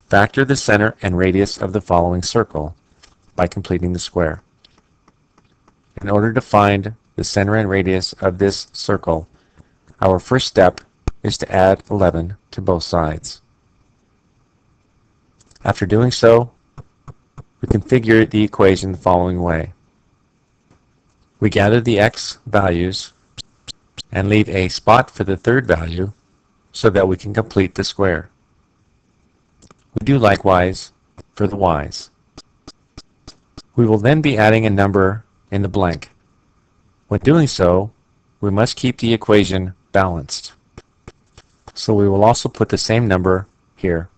Factor the center and radius of the following circle by completing the square. In order to find the center and radius of this circle, our first step is to add 11 to both sides. After doing so, we configure the equation the following way. We gather the x values and leave a spot for the third value so that we can complete the square. We do likewise for the y's. We will then be adding a number in the blank. When doing so, we must keep the equation balanced. So we will also put the same number here.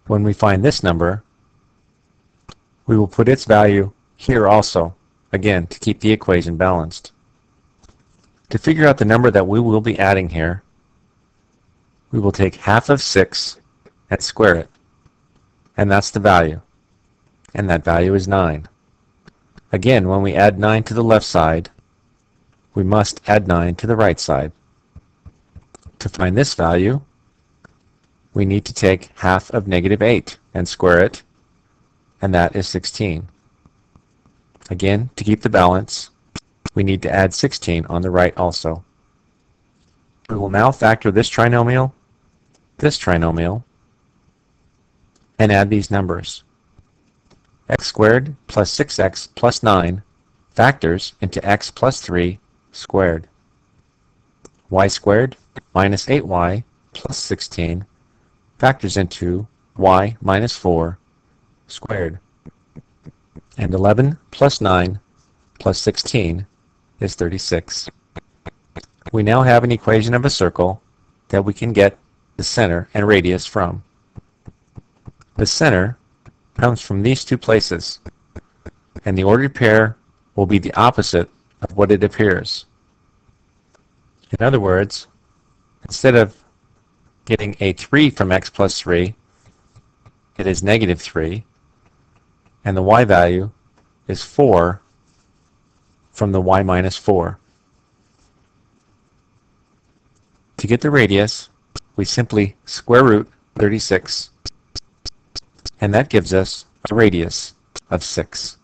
When we find this number, we will put its value here also, again to keep the equation balanced. To figure out the number that we will be adding here, we will take half of 6 and square it, and that's the value, and that value is 9. Again, when we add 9 to the left side, we must add 9 to the right side. To find this value, we need to take half of -8 and square it, and that is 16. Again, to keep the balance, we need to add 16 on the right also. We will now factor this trinomial, and add these numbers. X squared plus 6x plus 9 factors into x plus 3 squared. Y squared minus 8y plus 16 factors into y minus 4 squared. And 11 plus 9 plus 16 is 36. We now have an equation of a circle that we can get the center and radius from. The center comes from these two places, and the ordered pair will be the opposite of what it appears. In other words, instead of getting a 3 from x plus 3, it is -3, and the y value is 4 from the y minus 4. To get the radius, we simply square root 36, and that gives us a radius of 6.